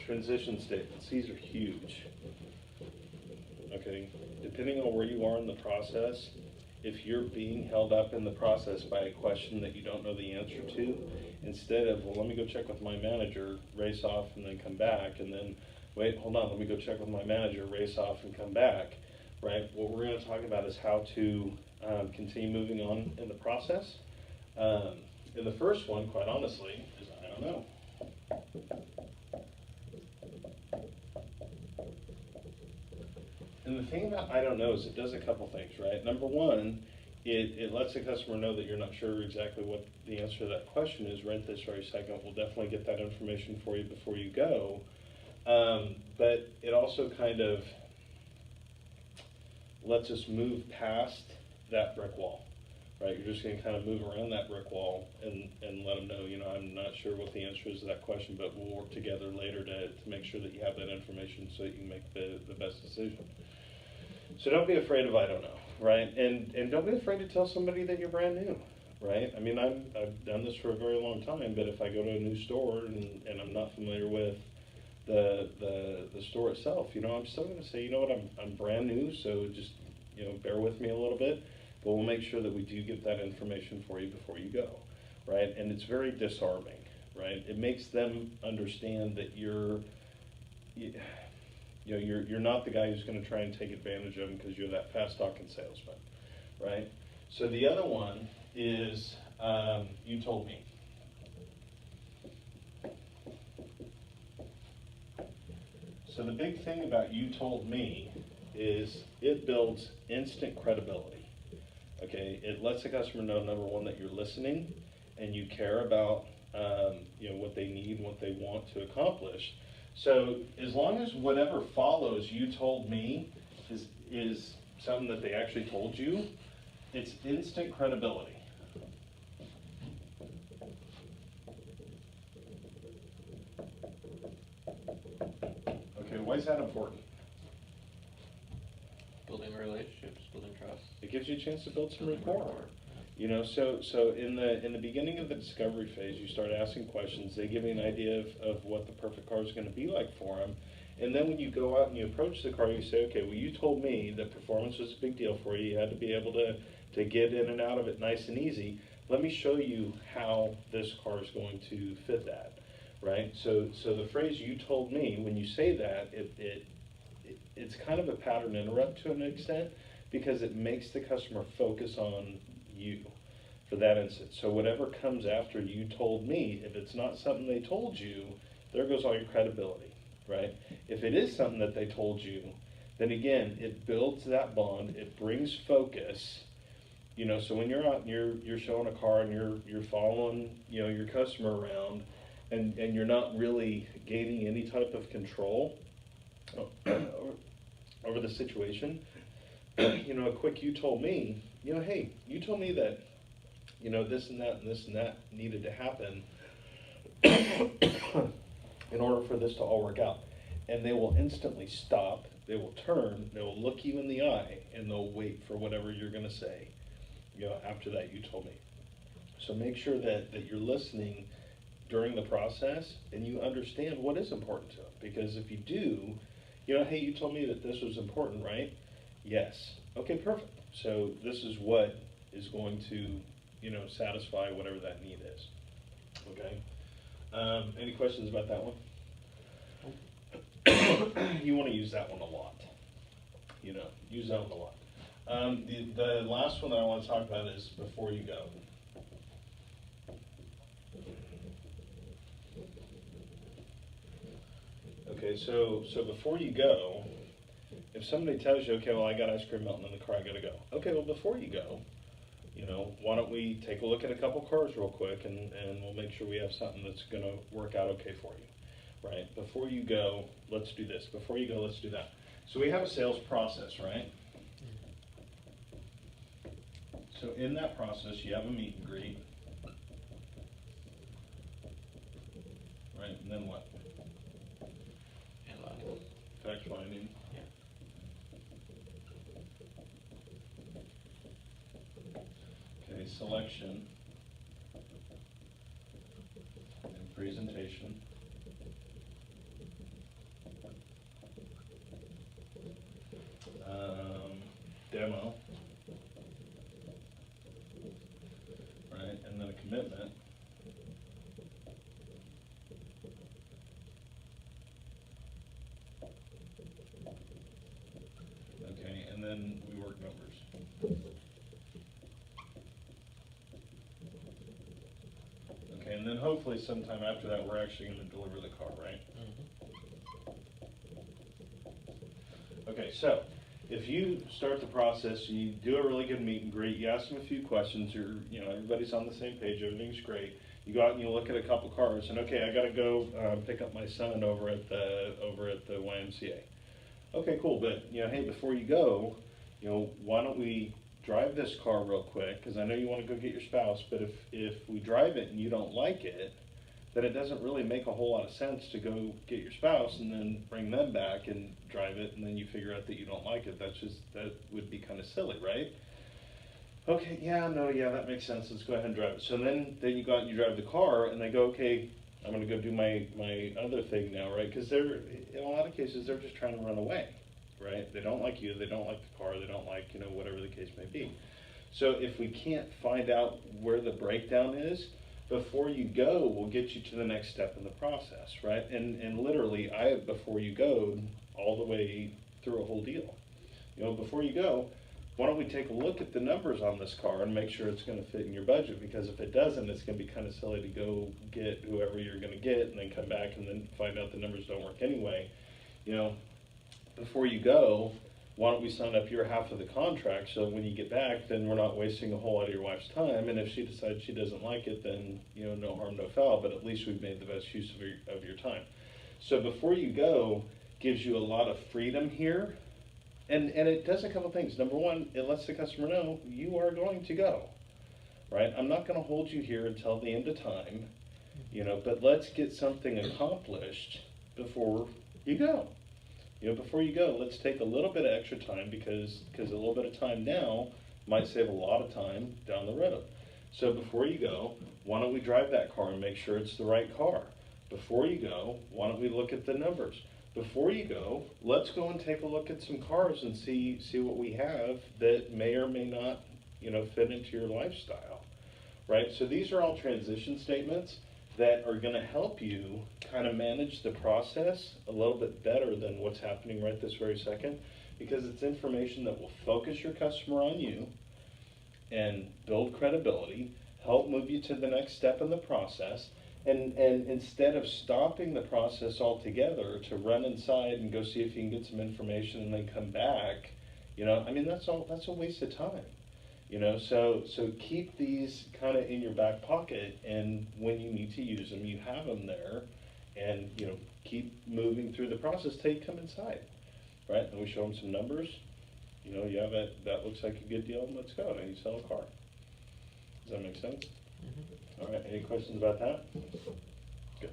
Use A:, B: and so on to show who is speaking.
A: transition statements, these are huge. Okay, depending on where you are in the process, if you're being held up in the process by a question that you don't know the answer to, instead of, well, let me go check with my manager, race off and then come back, and then, wait, hold on, let me go check with my manager, race off and come back, right? What we're gonna talk about is how to continue moving on in the process. And the first one, quite honestly, is I don't know. And the thing about I don't know is it does a couple things, right? Number one, it lets the customer know that you're not sure exactly what the answer to that question is right this very second. We'll definitely get that information for you before you go. But it also kind of lets us move past that brick wall, right? You're just gonna kind of move around that brick wall and let them know, you know, I'm not sure what the answer is to that question, but we'll work together later to make sure that you have that information so you can make the best decision. So don't be afraid of I don't know, right? And don't be afraid to tell somebody that you're brand new, right? I mean, I've done this for a very long time, but if I go to a new store and I'm not familiar with the store itself, you know, I'm still gonna say, you know what, I'm brand new, so just, you know, bear with me a little bit, but we'll make sure that we do get that information for you before you go, right? And it's very disarming, right? It makes them understand that you're not the guy who's going to try and take advantage of them because you're that fast talking salesman, right? So the other one is you told me. So the big thing about you told me is it builds instant credibility. Okay, it lets the customer know, number one, that you're listening and you care about you know, what they need and what they want to accomplish. So as long as whatever follows you told me is something that they actually told you, it's instant credibility. Okay, why is that important?
B: Building relationships, building trust.
A: It gives you a chance to build some rapport. You know, so in the beginning of the discovery phase, you start asking questions. They give you an idea of what the perfect car is going to be like for them. And then when you go out and you approach the car, you say, okay, well, you told me that performance was a big deal for you. You had to be able to get in and out of it nice and easy. Let me show you how this car is going to fit that, right? So the phrase you told me, when you say that, it's kind of a pattern interrupt to an extent because it makes the customer focus on you for that instance. So whatever comes after you told me, if it's not something they told you, there goes all your credibility, right? If it is something that they told you, then again, it builds that bond, it brings focus, you know, so when you're out and you're showing a car and you're following, you know, your customer around and you're not really gaining any type of control over the situation, you know, a quick you told me, you know, hey, you told me that, you know, this and that and this and that needed to happen in order for this to all work out. And they will instantly stop, they will turn, they will look you in the eye, and they'll wait for whatever you're gonna say, you know, after that you told me. So make sure that you're listening during the process and you understand what is important to them. Because if you do, you know, hey, you told me that this was important, right? Yes. Okay, perfect. So this is what is going to, you know, satisfy whatever that need is. Okay. Any questions about that one? You want to use that one a lot. You know, use that one a lot. The last one that I want to talk about is before you go. Okay, so before you go, if somebody tells you, okay, well, I got ice cream melting in the car, I gotta go. Okay, well, before you go, you know, why don't we take a look at a couple cars real quick and we'll make sure we have something that's gonna work out okay for you, right? Before you go, let's do this. Before you go, let's do that. So we have a sales process, right? So in that process, you have a meet and greet, right? And then what? Fact finding.
B: Yeah.
A: Okay, selection and presentation. demo, right, and then a commitment. Okay, and then we work numbers. Okay, and then hopefully sometime after that, we're actually going to deliver the car, right? Okay, so if you start the process, you do a really good meet and greet, you ask them a few questions, everybody's on the same page, everything's great. You go out and you look at a couple cars, and okay, I got to go pick up my son over at the YMCA. Okay, cool, but hey, before you go, why don't we drive this car real quick? Because I know you want to go get your spouse, but if we drive it and you don't like it, then it doesn't really make a whole lot of sense to go get your spouse and then bring them back and drive it, and then you figure out that you don't like it. That would be kind of silly, right? Okay, yeah, that makes sense. Let's go ahead and drive it. So then you go out and you drive the car, and they go, okay, I'm going to go do my other thing now, right? Because in a lot of cases, they're just trying to run away, right? They don't like you, they don't like the car, they don't like, whatever the case may be. So if we can't find out where the breakdown is, before you go, we'll get you to the next step in the process, right? And literally, I have before you go all the way through a whole deal. Before you go, why don't we take a look at the numbers on this car and make sure it's going to fit in your budget? Because if it doesn't, it's going to be kind of silly to go get whoever you're going to get and then come back and then find out the numbers don't work anyway. Before you go, why don't we sign up your half of the contract, so when you get back, then we're not wasting a whole lot of your wife's time, and if she decides she doesn't like it, then no harm, no foul, but at least we've made the best use of your time. So before you go gives you a lot of freedom here, and it does a couple things. Number one, it lets the customer know you are going to go, right? I'm not going to hold you here until the end of time, but let's get something accomplished before you go. Before you go, let's take a little bit of extra time because a little bit of time now might save a lot of time down the road. So before you go, why don't we drive that car and make sure it's the right car? Before you go, why don't we look at the numbers? Before you go, let's go and take a look at some cars and see what we have that may or may not, fit into your lifestyle, right? So these are all transition statements that are going to help you kind of manage the process a little bit better than what's happening right this very second, because it's information that will focus your customer on you and build credibility, help move you to the next step in the process, and instead of stopping the process altogether to run inside and go see if you can get some information and then come back, that's a waste of time. So keep these kind of in your back pocket, and when you need to use them, you have them there, and keep moving through the process till you come inside, right? And we show them some numbers. That looks like a good deal, and let's go. And you sell a car. Does that make sense?
B: Mm-hmm.
A: All right. Any questions about that? Good.